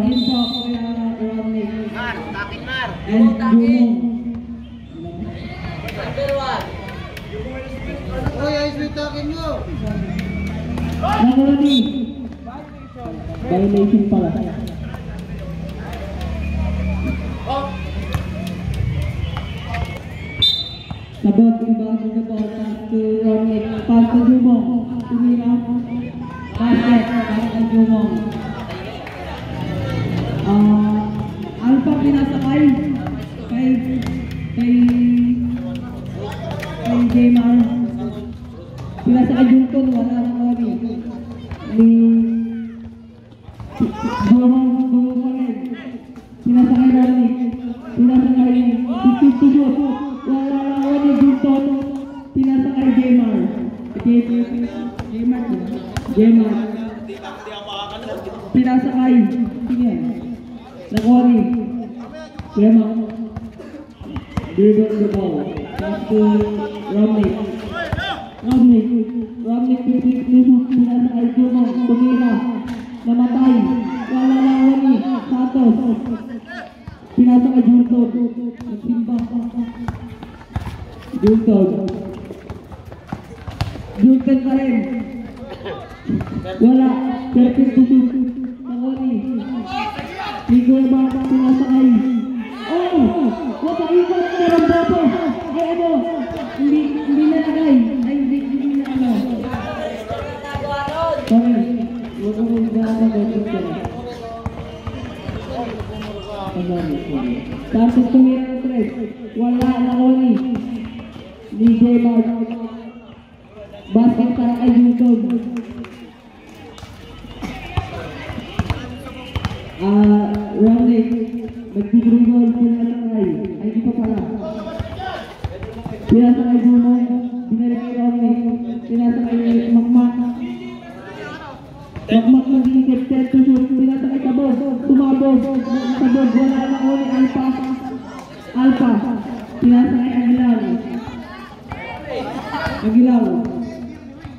Limpo, Kuya Romney. Mar, takin Mar. And Gumong. Number 1. Uy, ayos mo takin mo. Nakulani. Violation pala. Sabot, ibang na ball, pass to Romney, pass to Gumong. Tumira. Basket, pass to Gumong. Alpha pinasakay kay Jaymar. Pinasakay Junton, wala na Mori. Ni Gumong pa rin. Pinasakay Mori. Pinasakay 52 wala na Mori Junton. Pinasakay Jaymar. Jaymar. Pinasakay. Sige. Nagwari. Jaymar. Dribble the ball. Pass to Romney. Romney pinasakay Gumong. Tumira. Namatay. Wala na Romney. Santos. Pinasakay Junton. Nagsimbang. Junton pa rin. Wala. 32. Nagwari. Ligo ba pinasakay? Oh! Wakaikot na ng boto! Ay ano? Hindi nalagay. Ay hindi na ano. Sorry. Huwag mo gano'n gano'n ka. Tapos tumira ng tres. Wala na Oli. Ligo ba? Basket para kay YouTube. Romney, nagtigribol, pinasakay. Ay, di pa pala. Pinasakay Gumong, binalik kay Romney. Pinasakay Makmak. Makmak nag-iikip, set to shoot. Pinasakay Tabog, tumabog. Tabog, wala na uli, Alpha. Pinasakay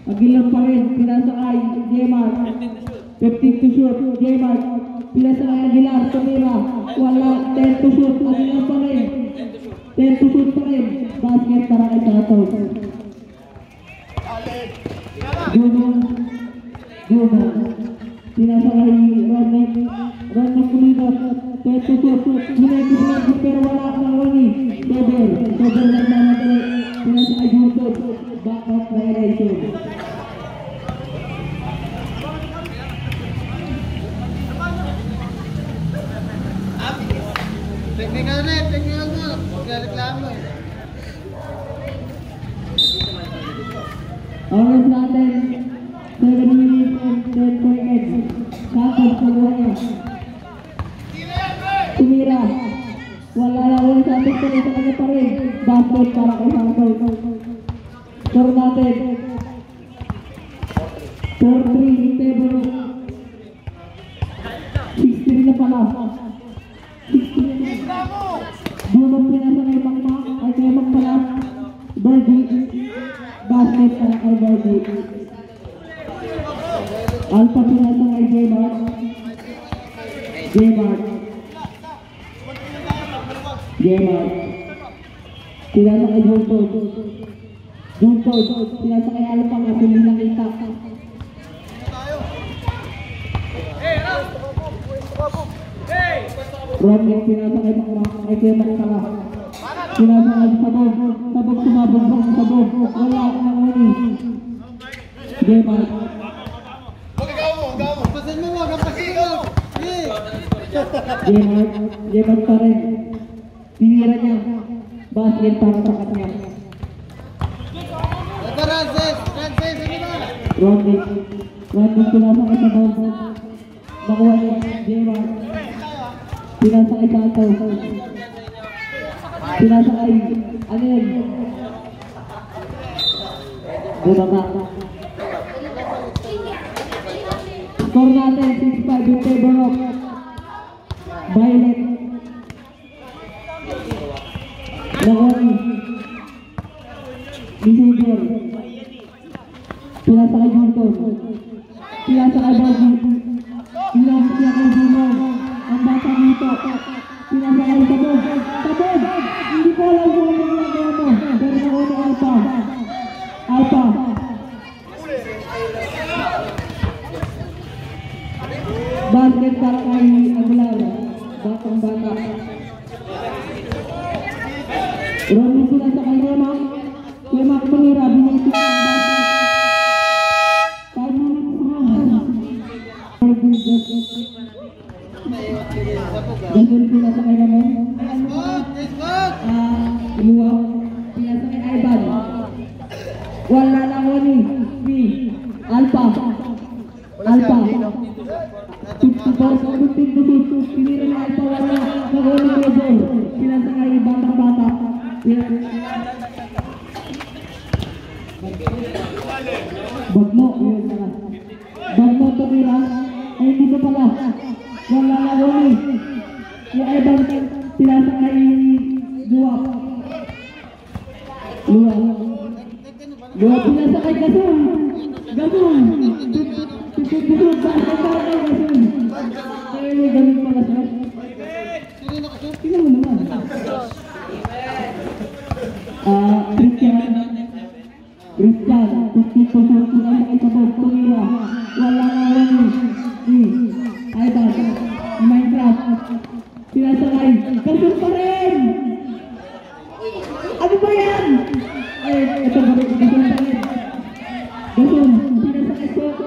Aguilar pa rin, pinasakay Jaymar. 15 to shoot, Jaymar. Pinasakay Aguilar, tumira. Wala, 10 to shoot, Aguilar pa rin. 10 to shoot pa rin. Basket para kay Tato. Gumong. Pinasakay Romney kuminot. 10 to shoot. Ginag, pero wala na Ronnie. Sober lang naman. Pinasakay Junton. Back out violation. Technical mo. Magreklamo eh. Oras natin, 7 minutes and 10.8. Santos, pagwaya. Tumira. Wala na ulit Santos pa rin sa kanya pa rin. Basket para kay Santos. Score natin. 4-3, Teboro. 6-3 na pala. Gumong pinasakay Makmak. Ay kaya magpala. Birdie. Basket para kay Birdie. Alpha pinasakay Jaymar. Pinasakay Junton. Pinasakay Alpha nga hindi nakita. Romney pinasakay Makmak. Ay kaya magpala. Pinasakay Sabog sumabog. Wala na Oni. Jaymar. Pasan mo. Jaymar pa rin. Tinira niya. Basket para sa kanya. Francis, ano ba? Romney pinasakay Sabog. Nakuha niya Jaymar. Pinasakay Santos. Pinasakay ano yun? Bumaba. Score natin 6-5 yung Teboro. Violet. Nagwari. Receiver. Pinasakay Junton. Pinasakay Bagi. Pinasakay Gumong. para kay Aguilar. Batang bata. Rolling sila sa kay Remak. Remak tumira, binisip ang bata. 5 minutes na. Gagawin sila sa kay Ramon. Iluwa. Sila sa kay Ivan. Wala lang wani. Alpha. 54-15 pinira na Alpha. Wala. Nagawin na goal. Sila sa kay bata-bata. Bagmo. Bagmo tumira. Ay dito pala. Wala lang wani. Yung Ivan. Sila sa kay Luwa. Luwa sila sa kay Gasol. Gasol. Gasol. Ay, ganun pala siya. Sino mo naman? Christian. Tusok sila sa kay Sabog. Tumira. Wala nga wani. Ivan. Minecraft. Sila sa kay Gasol pa rin. Ano ba yan? Ay, ito ba rin? Gasol pa rin. Gasol. Sila sa kay Sok.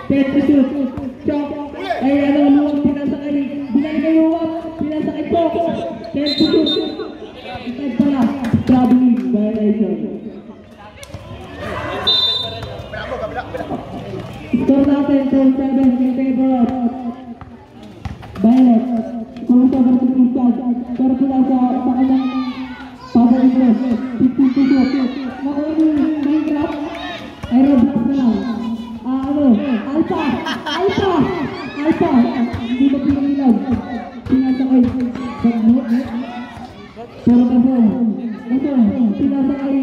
Ted to shoot. Chok. Ay, luwag sila sa kay. Binay na luwag. Sila sa kay Sok. Ted to shoot. Itag pala. Traveling violation. Score natin 10-7 in favor of Violet. Kung sa versus Christian. Pero sila sa kanyang paborito. 15 to shoot. Nakuha Minecraft. Ay, Roblox na lang. Alpha! Hindi ba pinagilag? Sinasakay. Bagmo. Pero sinasakay.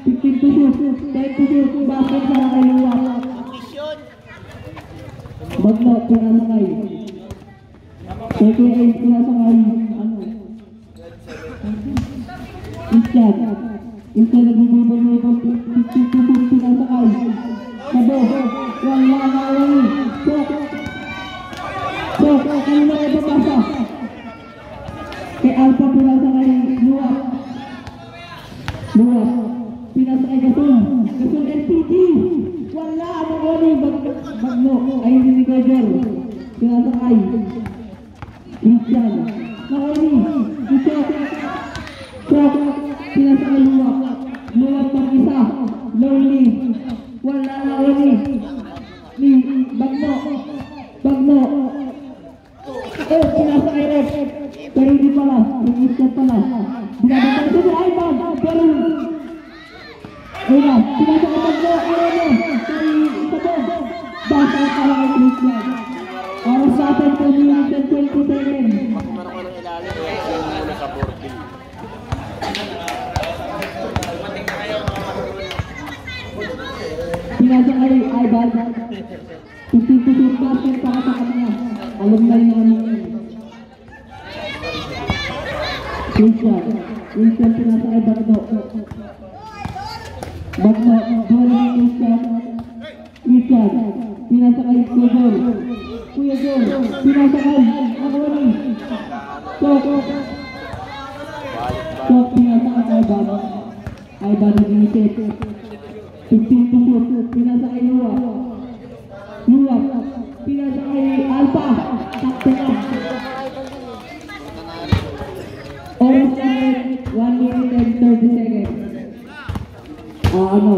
15 to shoot. 10 to shoot. Basket para kay Luwa. Bagmo, sinasakay. 38 sinasakay. Christian nagbibigay 15 to shoot. Sinasakay. Sabo. Wala na wala. Sok, kanina kayo papasa. Kay Alpha pinasa kay Luwa. Pinasa kay Gasol. Gasol LPG. Wala na wala. Bagmo. Ay hindi ko Jer. Pinasa kay Christian. Nakawali. Sok. Pinasa kay Luwa. Luwa pang isa. Lonely. Wala na wala. Bagmo. Pinasa kay Rex. Pero hindi pala. Pinasa pala. Binabasa ito si Ivan. Pero ayun na. Pinasa kay Bagmo. Ayun na. Kay Sabog. Basa pala kay Christian. Oras natin 2 minutes and 20 seconds. Meron ko ng ilalim. Mula sa boarding. Pinasa kay Ivan. 15 to shoot basket para sa kanya. Alam na yung Christian pinasa kay Bagmo. Bola kay Christian. Pinasa kay Kuya Jor. Pinasa kay Akwani. Sok pinasa kay Ivan nag-iisip. 15 to shoot. Pinasa kay Luwa. Pinasa kay Alpha. Takte na. Oras na 1 minute and 30 seconds. Bagmo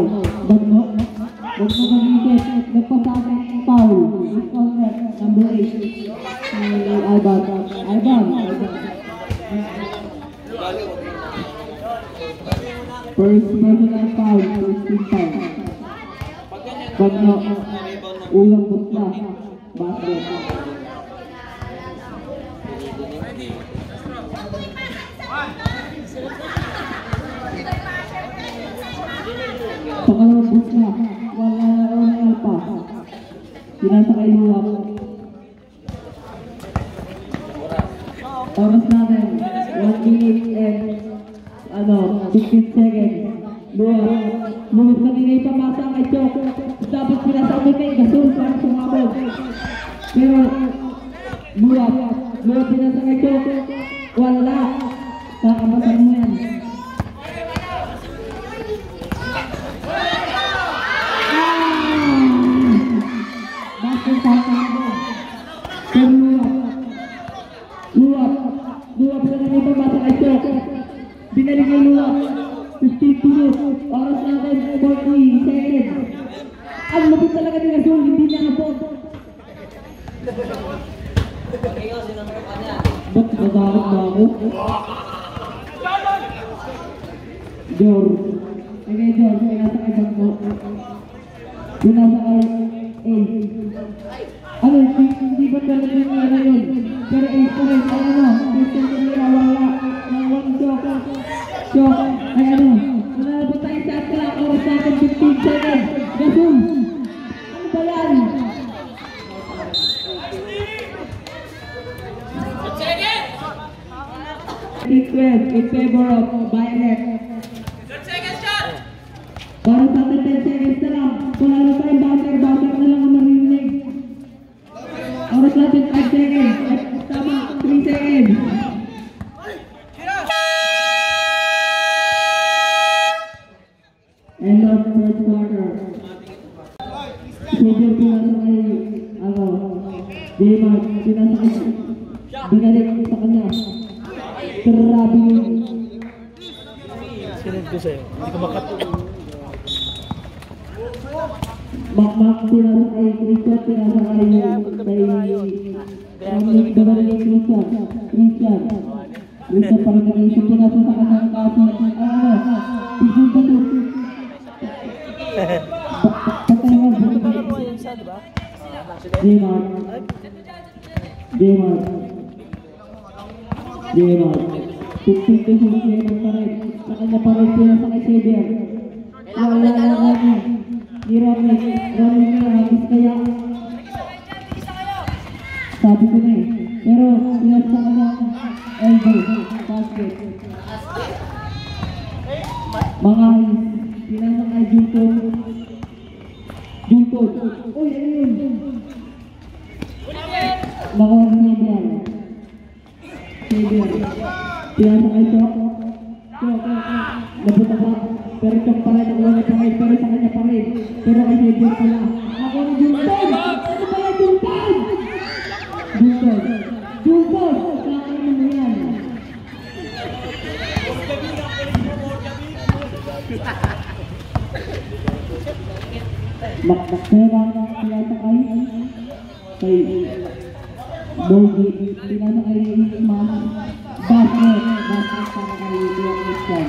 mag-isip. Nagpasakit foul. Number 8. Ivan. First personal foul. First team foul. Bagmo. Ulang butla. Basket. Pangalawang butla. Wala na rin Alpha. Pinasa kay Luwa. Oras natin. 1 minute and 15 seconds. Luwag kanina yung pamasa kay Chok. Dapat pinasa kay Gasol para sumabog. Pero Luwap pinasakay ko. Wala. Kakabasag mo yan. Bakit kakabasag? Pero luwap sa ganito masakay ko. Binalik yung luwap. 52 minutes. Oras natin 40 seconds. Ang lupit talaga ni Gasol, hindi niya napot. Ba't nagalit ba ako? Dor. Okay, Dor. Pinasakay ba ko? Pinasakay A. Ano, hindi ba talaga yung nara yun? Pero A pa rin. Ay ano? Christian Camila, wala. Nang one shot. Shot. Ay ano? Manalabot tayo sa atla. Oras natin 15 seconds. Gasol. Ano ba yan? In favor of Violet. 10 seconds shot! Para sa atin 10 seconds na lang. Kung ano pa yung buzzer na lang ang marinig. Oras natin 5 seconds. Tama, 3 seconds. End of third quarter. Super pinasakay, J-Mark, pinasakay. Binalik sa kanya. Grabe yun. Sinend ko sa'yo. Hindi ko makat. Makmak pinasakay, Christian pinasakay Christian parang nag-isip pinasakay ng kasi pisunta to. Patay mo. J-Mark. 15 to 15 pa rin. Sa kanya pa rin pinasakay Xavier. Wala na kami. Ni Romy na habis kaya. Sabi ko na eh. Pero pinasa kanya elbow. Basket. Mga pinasakay Junton. Uy, ano yun? Nakuha niya yan. Xavier. Pinasakay to. Nabuta pa. Pero ito pa rin. Nakuha niya pa rin. Pero sa kanya pa rin. Pero kay Xavier pala. Ako ni Junton! Ano ba yung Junton? Junton! Kakain mo yan. Makpera pinasakay kay Bogi, pinasakay Isman, basket para kay Christian.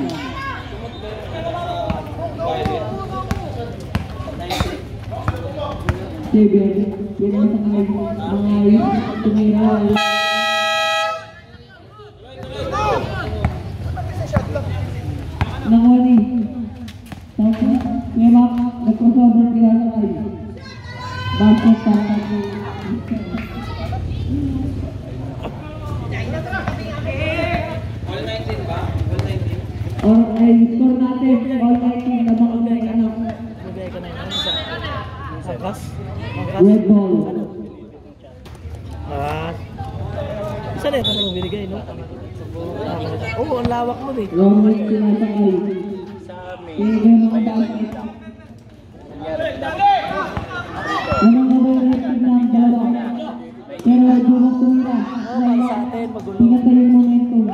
Xavier, pinasakay mga tumira. Nangwani. Tapos, memak, nag-crossover pinasakay. Basket para kay or ay score natin all 19 na mga may anak. Red ball. Isa na ito nang binigay, no? Oo, ang lawak mo eh. Roman sinasakay. Kaya mga basket. Anong nare-record ng dalawa? Pero dumang tumira. Pinatay yung momentum.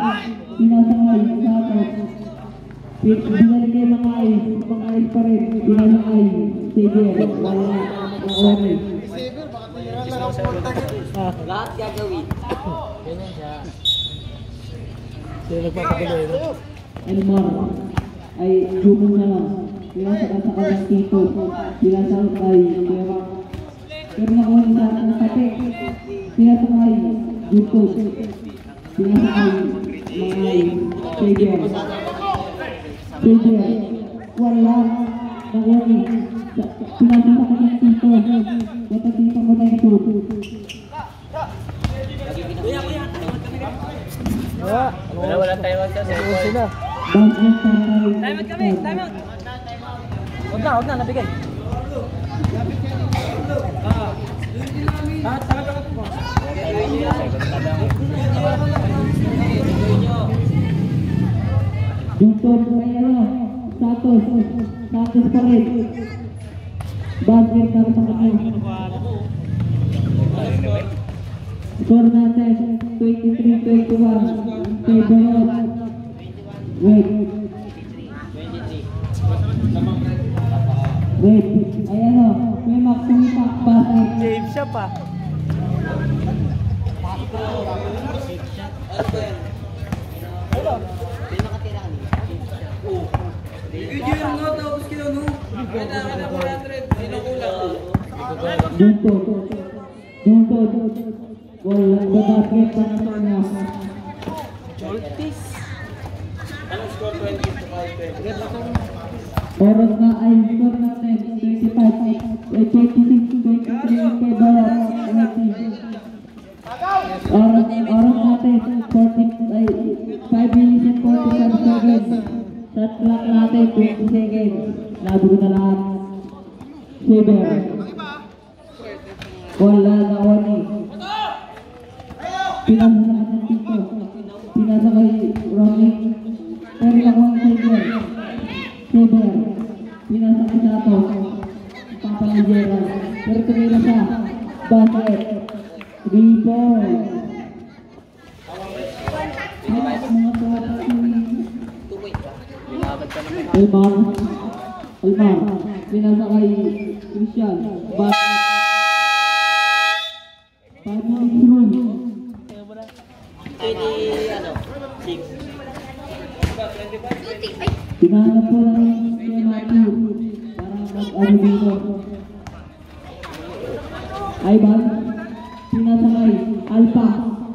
Pinasakay sa atin. Binalik kayo mga ayos pa rin. Pinasakay. Xavier. Wala. Okay. Saber, baka tira lang ang porta niya. Lahat gagawin. Ganyan siya. Sino nagpapatuloy, no? Elmar ay dumong na lang. Pinasakay sa kanyang tito. Pinasakay. Pero nakuha niya sa ating kate. Pinasakay. Juntos. Pinasakay. Mga Xavier. Wala. Nakuha niya. Pinasakay sa kanyang tito. Matagita mo na ito. Wala tayo magsasabi. Sino? Basket para kay Time out! Huwag na, nabigay. Jungkot kay ano, Santos pa rin. Basket para sa kanya. Score natin, 23-21. Kay Barot. Wait. Ay ano, may makumipak basket. Save siya pa. Jungkot. Wala ba basket para sa kanya. Joltis. Oras na ay score natin, 26-23 kay Barot. Oras natin, 5 minutes and 45 seconds. Shot clock natin, 20 seconds. Nabuo na lahat. Saber. Wala na Oni. Pinasa na natin dito. Pinasa kay Ronnie. Pero nakuha ang Saber. Saber. Pinasa kay Sato. Papa ni Gerald. Pero tumira siya. Basket. 3 points. Mga tuwapas Almar. Pinasa kay Christian. Basket. 5 minutes run. Tinahanap po lang si Matthew para mag-ano dito. Ivan, pinasakay. Alpha,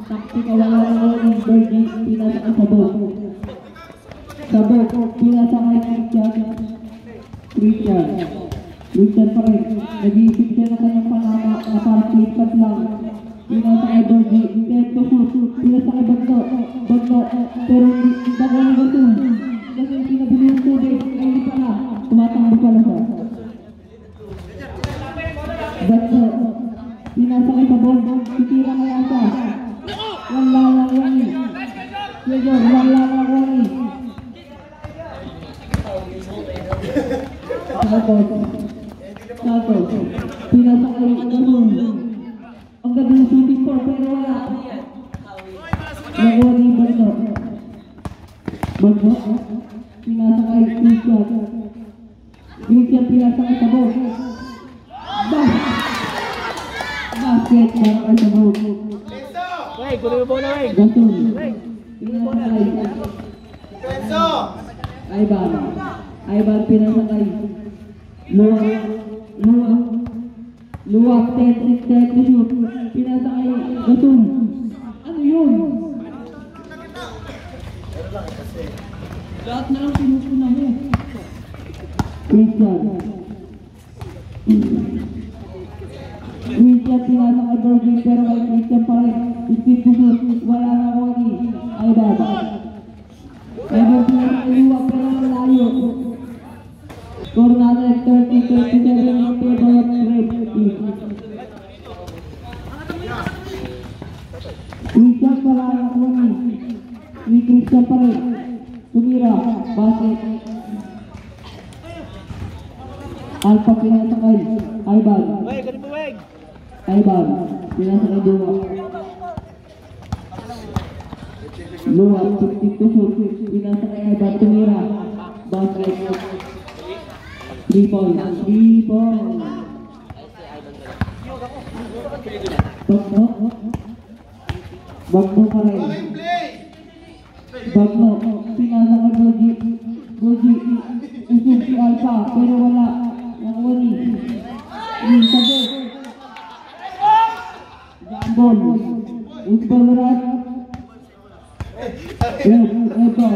taktika wala na ng Bergie, pinasakay Sabog. Sabog, pinasakay Christian pa rin. Nag-iisip siya na kanyang panama na parang flip-flop lang. Pinasakay Bergie, tempo shoot, pinasakay Bagno, pero hindi bago na ito. Kasi pinabili yung tubig, ay hindi pala, tumatakbo pala siya. Bagno, pinasakay sa ball, titira kaya siya. Wala lang Wani. Yegor, wala lang Wani. Santos, pinasakay ganun. Ang ganda ng shooting po, pero wala. Nakuha ni Bagno, pinasakay Christian, pinasakay sa ball. Basket para kay sa ball. Wey, kunin mo bola, wey. Gasol, Wey, pinasakay. Penso! Ivan pinasakay. Luwak, 10 to shoot. Pinasakay. Gasol. Ano yun? Lahat na lang sinusuna mo. Christian pinasakay Bergie, pero kay Christian pa rin. Speed to shoot. Wala na Wani. Ivan pinasakay Luwak, pero malayo. Score natin 30-37 in favor of Red Team. Christian wala na Wani. Ni Christian pa rin. Tumira, basket. Alpha pinasakay. Ivan, wey, kunin mo, wey. pinasakay Luwak, 50 to shoot. Pinasakay Ivan, tumira, basket. 3 points. Bagno pa rin. Bagno, pinasakay Bergie, usog si Alpha, pero wala. Nakuha ni Sabog. Jambon, Usbalarat. Ito.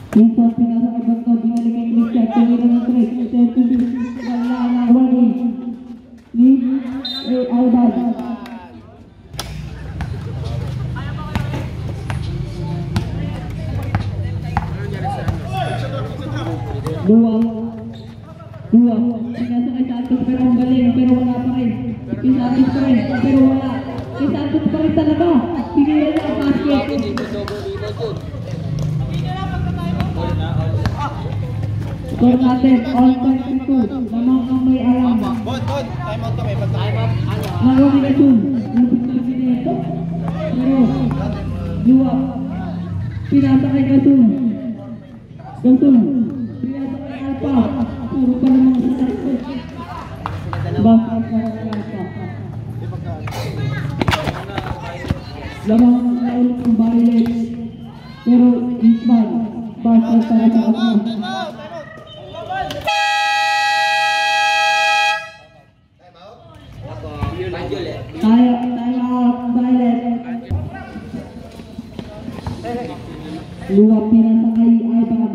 Christian pinasakay Bagno, binalik kay Christian, tumira ng 3. Wala na Wani. Ni Ivan. Luwak, Dua. Pinasok kay Santos pero ang galing. Pero wala pa rin. Kay Santos pa rin. Pero wala. Kay Santos pa rin talaga. Pinira niya ang basket. Score natin, all 22. Lamang ang may alam. Bon, time out kami. Time up. Ano? Marami na dun. Lupit na ito. Pero, dua. Pinasa kay Gasul. Gasul. Pinasa kay Alpa. Puro pa naman sa sakit. Bakit para kay Alpa? Lamang ang naulit ng bariles. Pero, Isman. Bakit para sa akin? Luwap pinasa kay Ivan.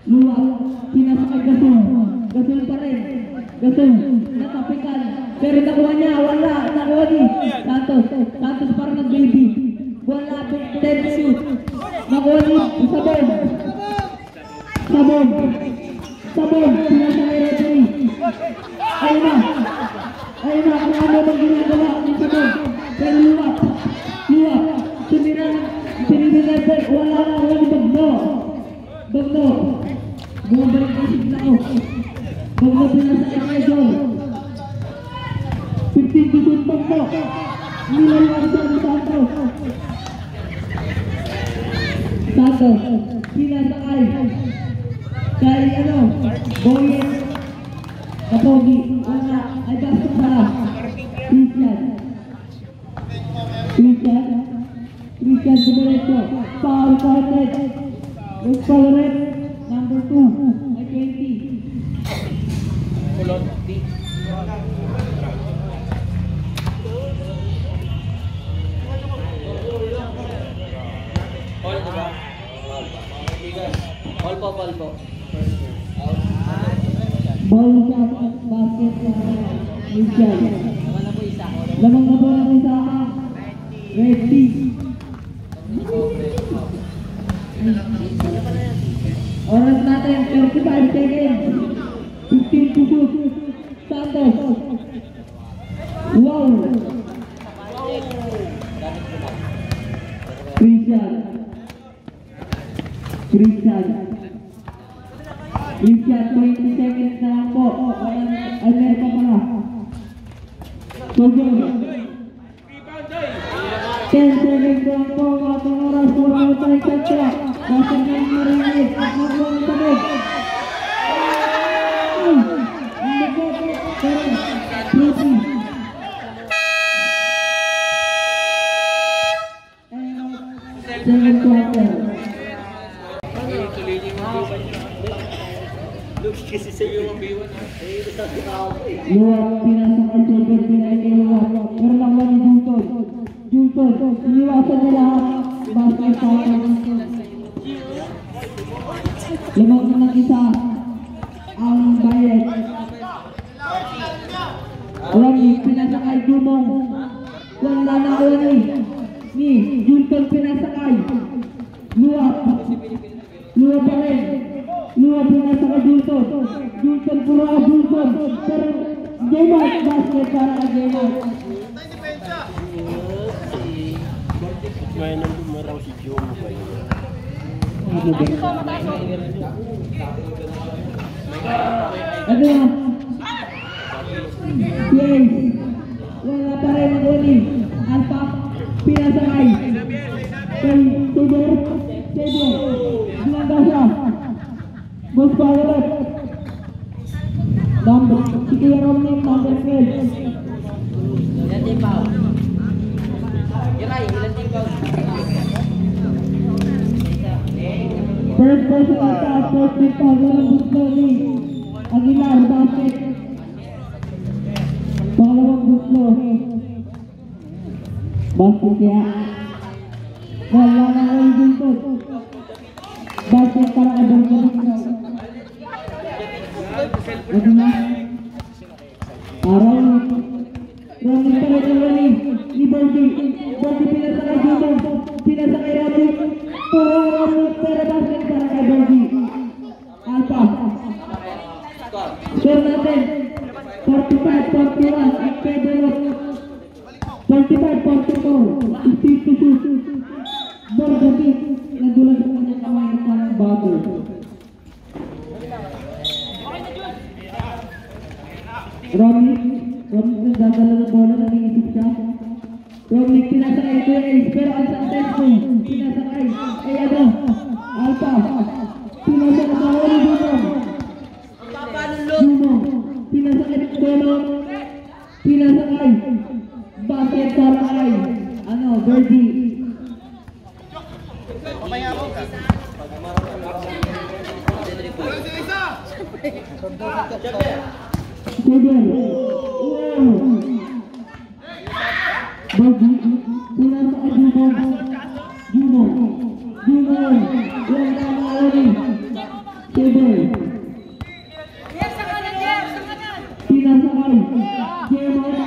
Luwap pinasa kay Gasul. Gasul pa rin. Gasul natapikan. Pero nakuha niya. Wala. Nakuha ni Santos. Santos parang nag-baby. Wala. 10 shoot. Nakuha ni Sabon. Pinasa kay Redley. Ayun na. Kung ano bang ginagawa ni Sabon. Pero luwap. Sinibinagay, wala Bagno. Bumabalik ang sigla ko. Bagno pinasa kay John. 15 to shoot Bagno. Nilalang siya ni Santos. Pinasa kay Boyet. Kapogi. Wala. Ay basket pala. Christian Dumerecho, foul counted. Looks tolerant, number 2, ay 20. Ball po. Ball shot, basket, Christian. Lamang na po ang isa. Ready. Oras natin, 35 seconds. 15 to shoot. Santos. Wow. Christian, 20 seconds na lang po. Ay, meron pa pala. Tugon. 10 seconds lang po ang ating oras. Wala na tayong tatya. Basta na yung marinig. Nagwa ng tabog. Ang nagwa. Pero, Lucy. Second quarter. Luwap, pinasa kay Silver, pinay kay Luwap. Pero lang wala ni Julton, iniwasan nila basket tayo. Lamang na ng isa ang Bayet. Alam niyo, pinasa kay Dumong. Wala na ako ni Julton pinasa kay Luwap pa rin. Luwap pinasa kay Julton puro ka Julton. Pero J-Mark, basket para kay J-Mark. May numaraw si Jomo ba yun? Ano na? Yes. Wala pa rin ang uli. Alpa, pinasakay. Kay Tudor. Ginagawa siya. Boss Power. Si Kuya Romney, number 12. Ilan din pa? Ilan din pa? First person ata, first point pa, walang gusto ni Aguilar, basket. Pangalawang gusto. Basket kaya. Wala na ang gusto. Basket para abang gusto. Ito na. Araw. Running pa rin ang running. Ni Bertie pinasakay dito. Pinasakay Rami. Puro Rami, pero basket para kay Bertie. At 15 to shoot. Borgapit. Nagulat sa kanyang kamay ng parang bago. Romnick nagdadala ng bola, nag-iisip siya. Romnick pinasakay ito yung ace, pero unsuccessful. Pinasakay. Ay ano? Alpha. Pinasakay sa Oli Dumong. Dumong. Pinasakay ng bola. Pinasakay. Basket para kay ano, Birdie. Seven. Birdie. Pinasakay Dumong. Dumong. Yung tama Oli. Seven. Pinasakay. Jemas.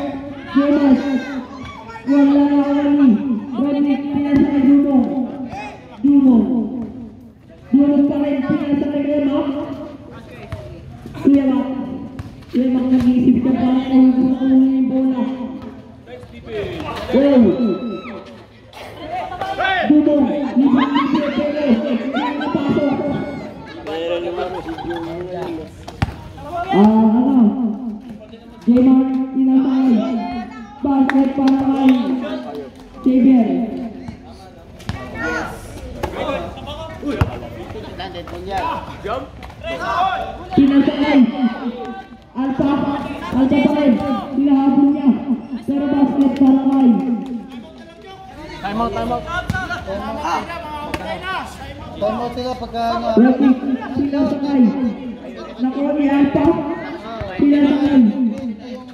Wala na Oli. Romnick pinasakay Dumong. Dumong pa rin pinasakay Yemak. Yemak nag-iisip ka pa kung gusto mo yung bola. Wow! Dumong. Napasok. Jemak pinasakay. Basket para kay Xavier. Pinasakay. Alpha pa rin. Hinahabol niya. Pero basket para kay. Time out. Time out sila pagka Romnick. Pinasakay. Nakuha ni Alpha. Pinasakay.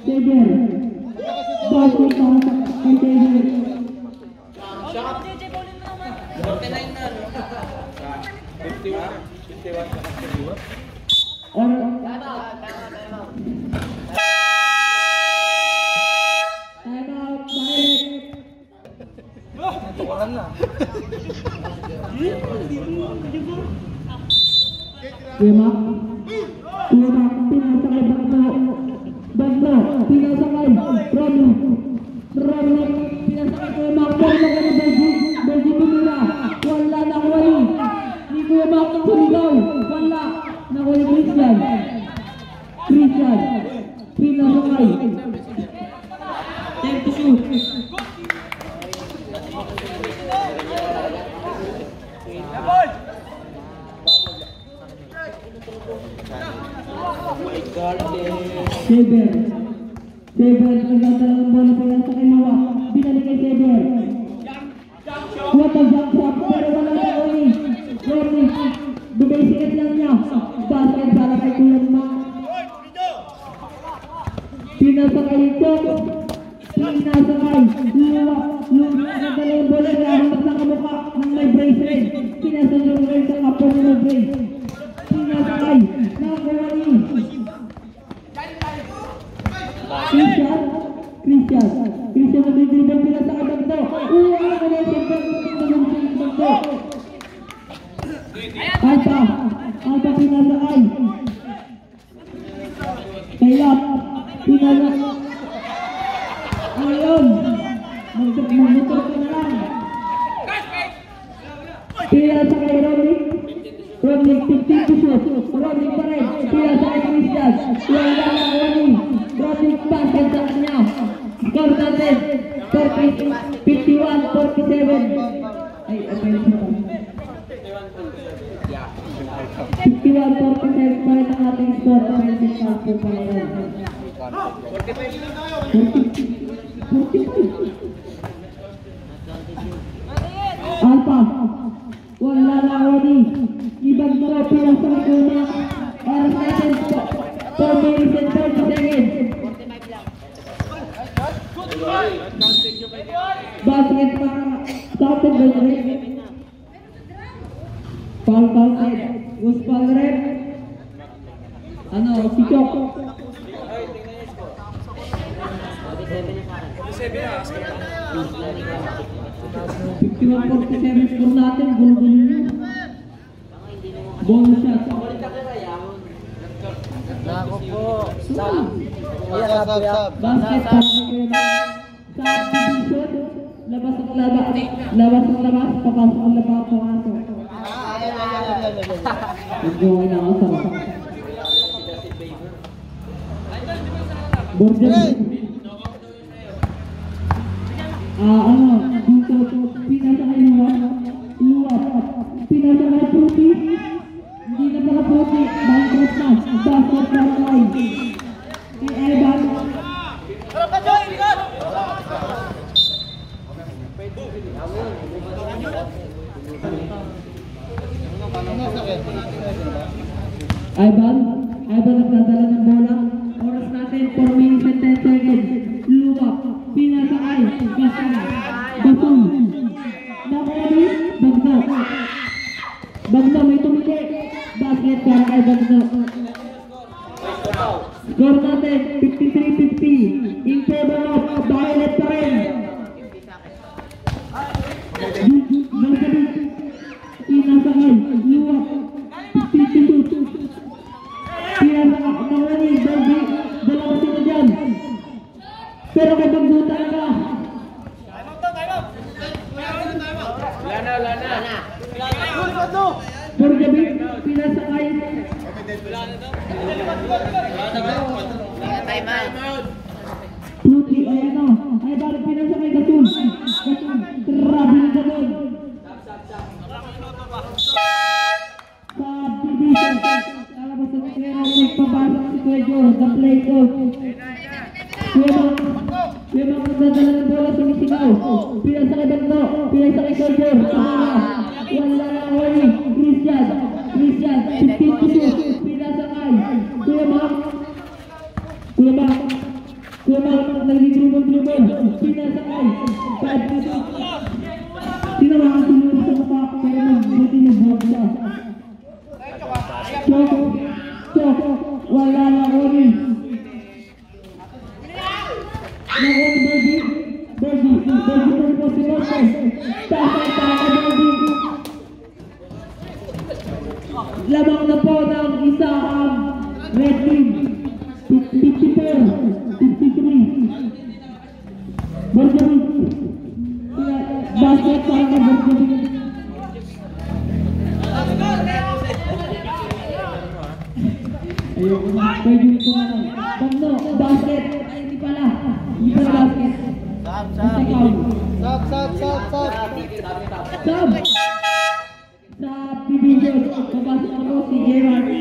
Xavier. Basket para kay Xavier. Tuwaran na. Yemak pinasakay Bagno pinasakay Romnick pinasakay ko Yemak Bergie Bumila wala na Oli ni ko Yemak sumigaw wala na Oli Christian pinasakay 10 to shoot. Xavier, nagdadala ng bola pa yan sa Kimawa. Binalik kay Xavier. What a jump shot, pero wala na Oli. Romnick, bumasikat lang niya. Basket para kay Kuya Mac. Pinasakay ito. Pinasakay. Nagdala yung bola niya. Hanap ng kamukha ng may bracelet. Pinasakay yung bracelet ng kapon ng bracelet. Pinasakay. Nakakuha ni Christian nagdidribble pinasakay Bagno. Ano ko na yung Bagno. Alpha pinasakay. Kailap. Pinasakay. Ngayon. Magmotor ka na lang. Pinasakay Romnick 15 to shoot. Romnick pa rin. Pinasakay Christian. Wala na Oli. Romnick basket sa kanya. Score natin. 51-47. Ay, offensive pa. 51-47 pa rin ang ating score. Offensive pa po pa rin. 45. Alpha. Wala na Oli. Ibang mga pinasakay ko na. Oras natin 4 minutes and 30 seconds. Basket para Southern Belgrade. Foul red. Was foul red. Ano, si Chok. 51-47 score natin. Gulo-gulo nyo. Bonus shot. Nako po. Sab. Basket para kay Sa division. Labas ang labas. Labas ang labas. Papasok ang labas. Papasok. Nag-join na ako sa Borges. Dito, pinasa kay Luwa. Pinasa kay Puti. Hindi na pala Puti. Bankrupt na. Bankrupt na kay. Kay Evan. Ivan nagdadala ng bola. Oras natin 4 minutes and 10 seconds. Luwa, pinasa ay Basong. Nakali, Bagno, may tumili. Basket para kay Bagno. Score natin 53-50. In favor of Violet pa rin. Pinasa ay Luwa. 52. Pinasa nakali, dalawa sila dyan. Pero kay Bagno talaga. For gabi, pinasa ay Puti, ay ano, ay balik pinasa kay Gatul. Grabe na Gatul. Subdivision. Kalabas ang kera, nagpapasok si Kuejo, the play coach. Kuya mga nagdadala ng bola, sumisigaw. Pinasa kay Bagno, pinasa kay Kuejo. Wala na away, Christian, 52, pinasa kay Kuya Mark, nagigruman, pinasa kay 5. Sino mga sinunod sa mata, pero magbuti nag-vlog siya. Chok, wala na away. Bergie, po si Lopez. Tapos para kay Bergie. Lamang na po ng isa ang red team. 54, 53. Bergie. Basket para kay Bergie. Ayoko na. Bergie ko na lang. Bagno, basket. Ay, hindi pala basket. Sub. Sa division, papasok ako si Gerard.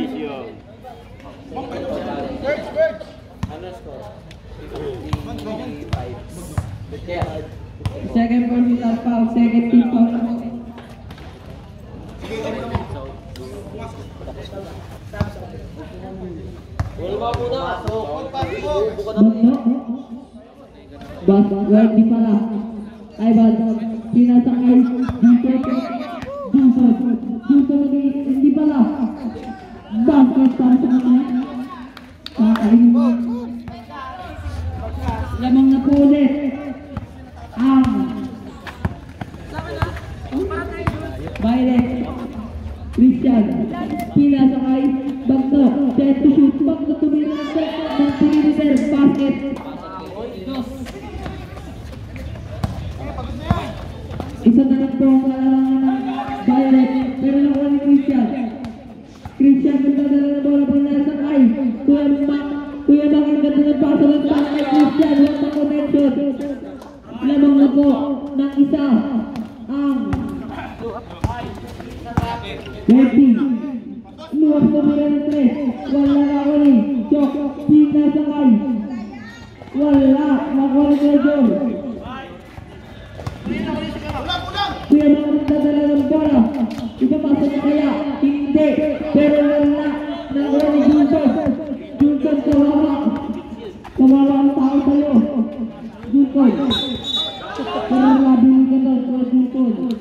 Second goal without foul, second team foul. Basket, di pala. Ivan, pinasakay dito hindi pala. Basket para sa kanya. Lamang na po ulit ang Violet. Christian, pinasakay Bagno, set to shoot. Bagno tumira ng perimeter, basket. Isa na lang po ang kalalangan ng Violet, pero nakuha ni Christian. Christian, nagdadala na bola pa nasa kay Kuya Bang ang ganda ng paso ng para kay Christian. Walang na connection. Lamang na po ng isa ang red team. Luwag tumira ng 3. Wala na ako ni Chok, pinasakay. Wala, nakuha ni Kuya. Kuya mga nagdadala ng bola. Ipapasok na kaya? Hindi. Pero wala. Nakuha ni Junton. Junton kawawa. Kawawa ang tao tayo. Junton. Pero nabili ka daw sa Junton.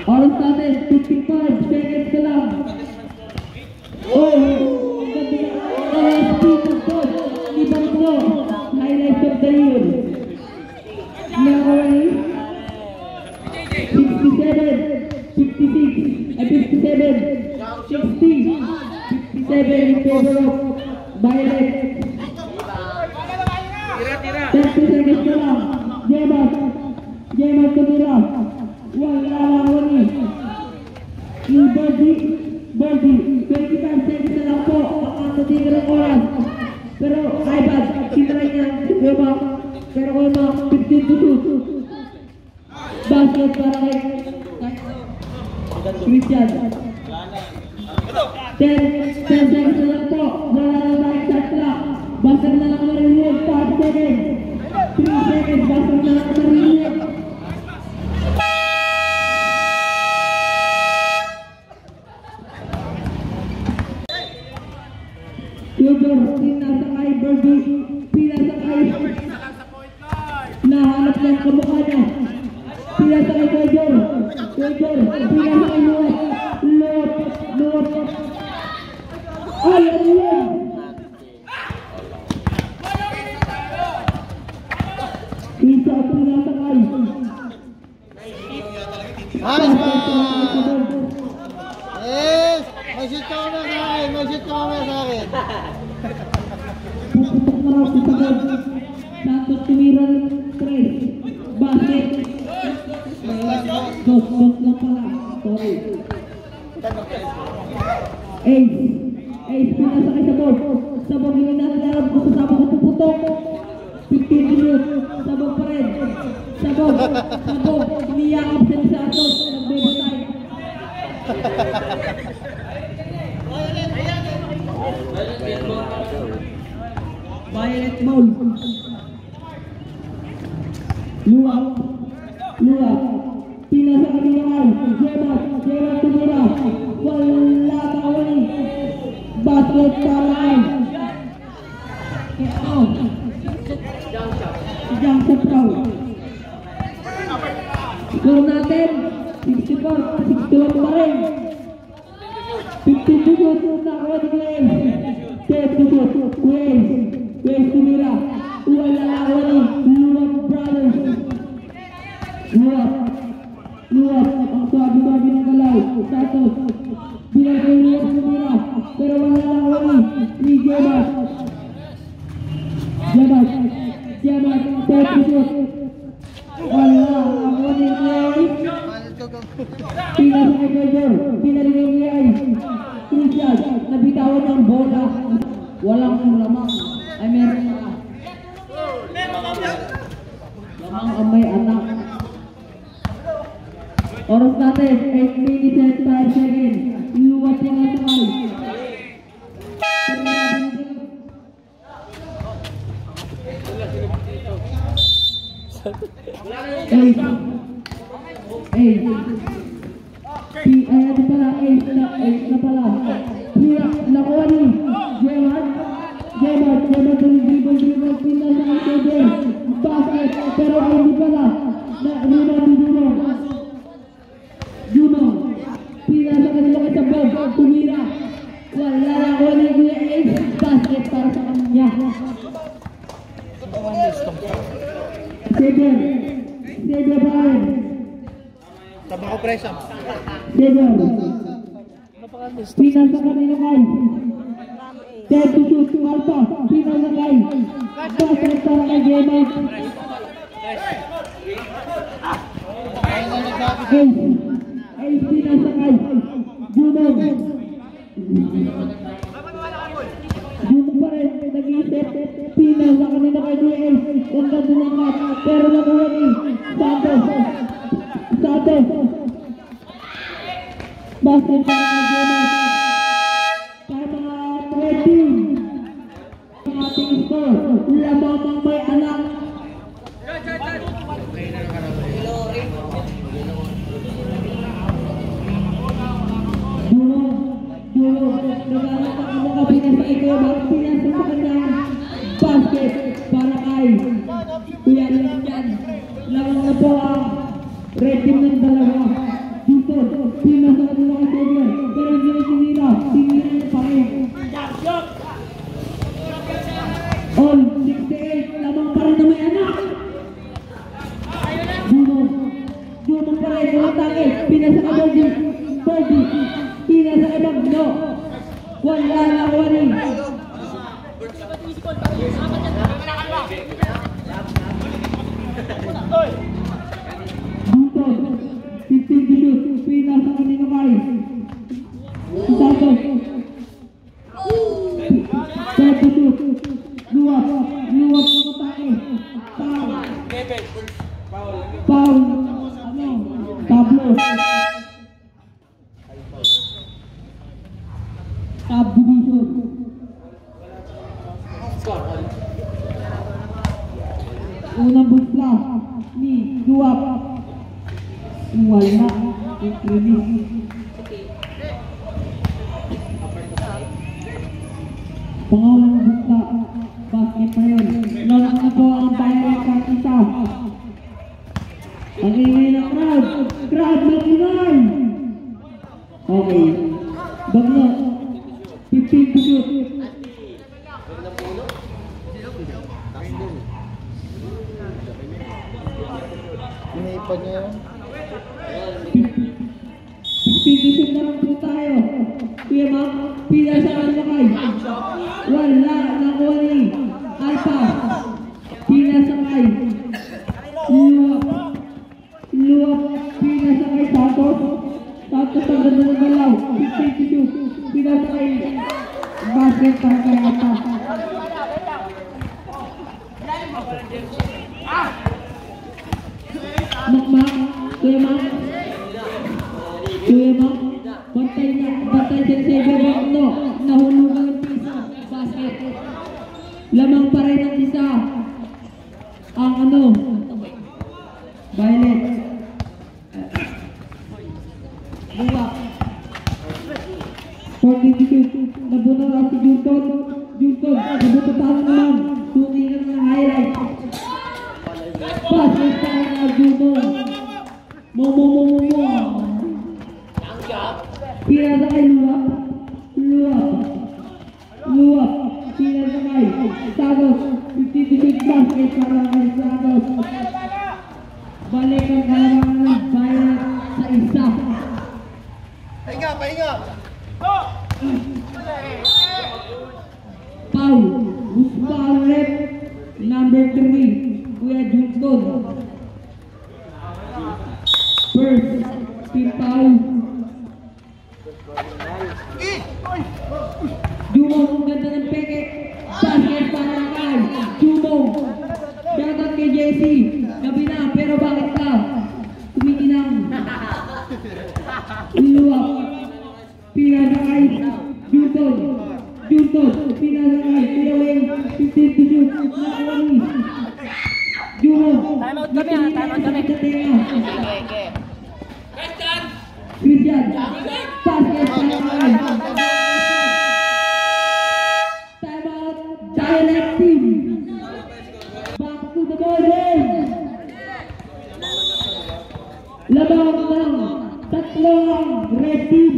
Oras natin, 55 seconds ka lang. Highlights of the year. Nakaway 67, 56, 57, 60, 57 in favor of Violet. seconds na lang. J-Mark tumira. Wala lang ni. Yung Birdie. 25 seconds na lang po. Ang natigil ang oras. Pero iPad, sinry niya. J-Mark. Pero kung mga 15 to shoot. Basket para kay Christian. 10 seconds na lang po. Wala lang tayo shot clock. Basket na lang marinig. 5 seconds. 3 seconds. Basket na lang marinig. Tudor, pinasakay Birdie. Pinasakay. Nahanap niya ang kamukha niya. Pinasakay Tudor. Pinasakay Luwat. Ay, ano yan? Isa at pinasakay. Nice one! Yes! May shoot ka muna sa akin. Puputok na raw si Sagad. Santos tumira ng 3. Basket. Dos lang pala. Sorry. Ace, pinasakay sa board. Sabog yung natin ko sa sabog at puputok. 15 minutes. Sabog pa rin. Sabog. Umiyakap sa Santos. Nagbebotay. Violet Mall. Lua. Pinasakay niya kay J-Mark tumira. Wala kawani. Basket para kay Jump shot raw. Score natin 64-61 pa rin. 15 to shoot na ako ni Glenn. 10 to shoot. Glenn tumira. Wala kawani. Luwat brothers. Luwat. Ang sabi ng galaw. Santos. Bilang kay Luwat tumira. Pero wala kawani. Ni J-Mark. 10 to shoot. Wala kawani. Pinasakay kay Jor. Pinarinig niya ay Christian. Nabitawan ng bola. Walang lamang. Ay meron na. Lamang ang may anak. Oras natin, 8 minutes and 5 seconds. Luwat yung nasakay. Ace na pala. Nakuha ni J-Mark dribble, pinasakay kay basket, pero hindi pala. Juno. Pinasakay nila kay Sabog. Tumira. Wala nakuha ni Ace. Basket para sa kanya. 7 pa rin. Tama ko presa. 7. Pinasakay nila kay 10 to shoot. Alpha. Pinasakay. Basket para kay J-Mark. Ace pinasakay. Juno pa rin. Nag-iisip. Pinasakay nila kay Ace. Ganda din ang mat. Pero nakuha ni Santos. Basket para kay J-Mark. Kaya mga 20. Ang ating score. Lamang ang may anak. Juno, naglalakad ang mga pinasakay ko. Pinasakay sa kanya. Basket para kay Kuya Christian. Lamang na po ang red team ng dalawa. Dito, pinasakay nila kay Xavier. Pero hindi na sinira pa rin. All 68, lamang pa rin na may anak. Juno pa rin, umatake. Pinasakay Birdie. Pinasakay Magno. Wala na kawani. shoot. Unang butla ni Duwap. Wala. Release. Pangalawang butla. Basket pa yun. Lalak na po ang Violet Partisa. Ang ingay ng crowd. Crowd mag-ingay. Okay. Bagno. 15 to shoot. Iniipad niya yun. 15 to shoot na lang po tayo. Kuya Mac, pila sa kalakay. Wala. Nakuha ni Alpha. Pila sa kay. Luwak. Pila sa kay Santos. Santos ang ganda ng galaw. 15 to shoot. Pila sa kay basket para kay Alpha. Makmak, Kuya Mac, bantay sa Xavier Bagno, nahulugan ng pisa, basket. Lamang pa rin ang isa, ang Violet. Buwak. 42, nabuno lang si Junton, nabuto pa naman, sumingan ng highlight. Basket pa rin ang Junton. Mo. Pila sa kay Luwak. Pila sa kay Santos. 52 basket para kay Santos. Balik ang kalamangan ng Violet sa isa. Pahinga! Foul. Foul rep number 3. Kuya Junton. First, team foul. Jumo, ang ganda ng peke. Basket para kay Jumo. Shoutout kay JC. Gabi na, pero bakit ka? Tumikinang. Luwak. Pila na kay Junton. Pila na kay Pilaweng. 15 to shoot. Nakuha ni Jumo. Time out kami. Christian, basket para kay timeout, Violet team. Back to the ball. Labang ng tatlong red team.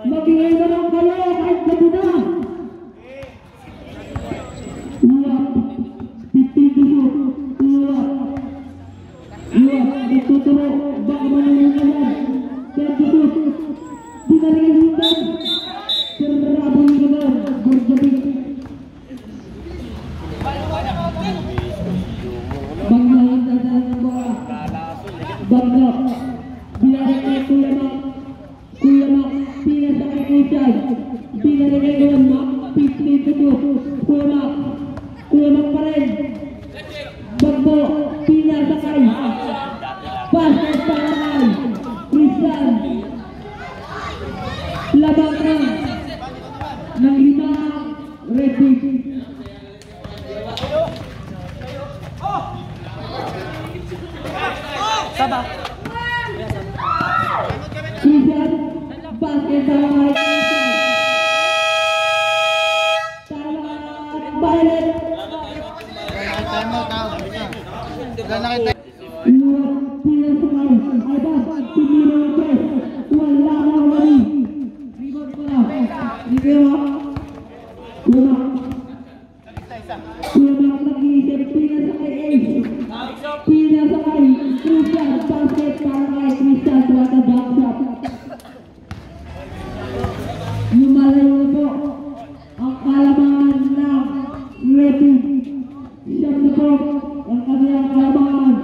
Magingay na lang kayo kahit gabi na. Luwak, 15 to shoot. Luwak, nagtuturo. Baka manunungalan. Tertutup, dinaringin hutan, terabang benar, berjepit. Bangga ang dasaran ng bola. Bangga, dinaringin Kuya Mac, pila sa kay Christian, dinaringin Kuya Mac, 15 to shoot. Kuya Mac pa rin. Bagbo, pila sa kay basket para kay Christian. Labang ng 5 red team. Saba. Christian, basket para kay Christian. Violet. Luwak, pila sa kay Albas, tumira ng press. Wala na wali. Rebound ko na. Kuya Mac nag-iisip. Pila sa kay Ace. Pila sa kay Christian. Basket para kay Christian. What a jump shot. Lumalayo na po ang kalamangan ng red team. Siyam na po ang kanilang kalamangan.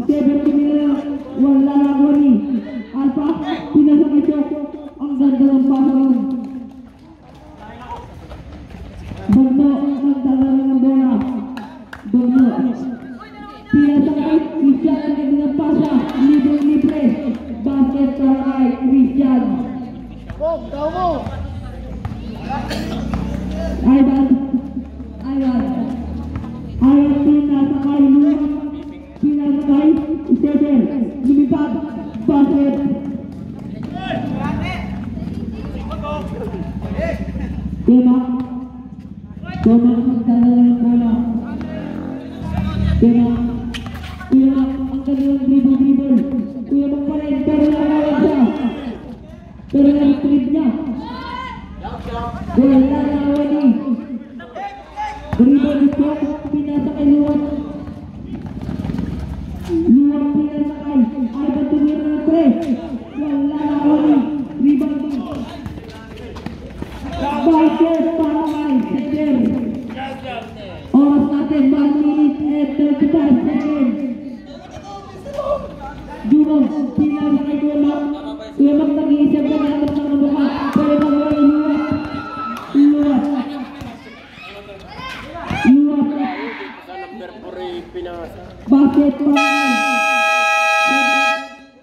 7 minutes. Wala na wali. Alpha, pinasa kay Chok. Ang ganda ng pasaron. Bagno, ang dala ng bola. Bagno. Pinasa kay Christian. Ang ganda ng pasa. Libre. Basket para kay Christian. Ivan pinasakay luwag, pinasakay Cesar, lumipad, basket. Tomak magdadala ng bola. Kuya, ang kanilang dribble. Kuya pa rin, pero nakawag siya. Pero na-trip niya. Wala nakawag ni. Dribble ito, pinasakay luwag. Luwag pinasakay. Ivan tumira ng press. Wala nakawag ni. Rebound ni. Basket, panakay, Cesar. Oras natin, 1 minute and 35 seconds. Dumong, pinasakay Dumong. Dumong nag-iisip na natin ng mukha. Pero magawa ni Luwag. Basket, panakay.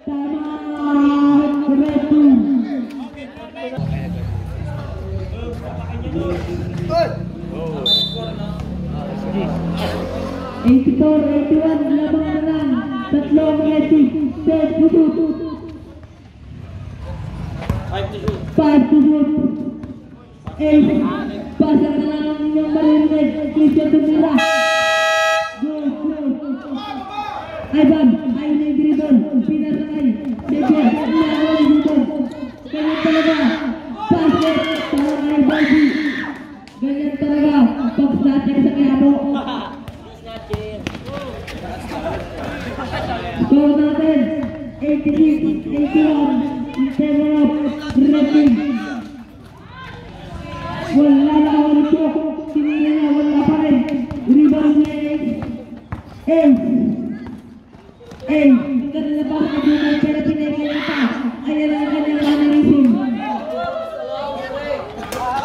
Tama, ready. 84-81, labang na lang. Tatlong ready. Set to shoot. 5 to shoot. 8. Pasa na lang ang inyong marinig. Christian tumira. Goal. Ivan, ayun na yung dribble. Pinasakay. Cesar, pinasakay yung dribble. Ganyan talaga. Basket, para kay Bobby. Ganyan talaga. Box natin sa kiyamo. Score natin, 86-81, in favor of Redding. Wala na ako nito, tinila niya, wala pa rin. Rebound niya, Ace. Kanila pa rin natin, pero pinagyan niya pa. Ayan ang kanyang mannerism.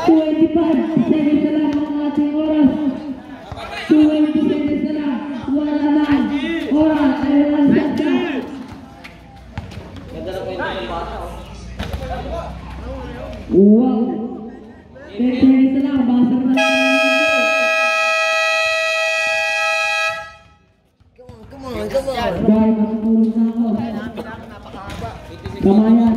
25 seconds na lang ang ating oras. 20 seconds na lang, wala na. Oras, ayun lang sa siya. Ganda na po yung mga bata. Wow! 10 seconds na lang, basag na lang. Guys, matutulog na ako. Kamayan.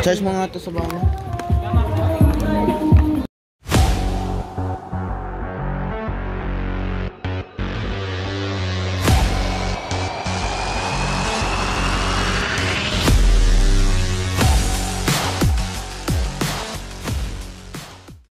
Charge mo nga ito sa bangko.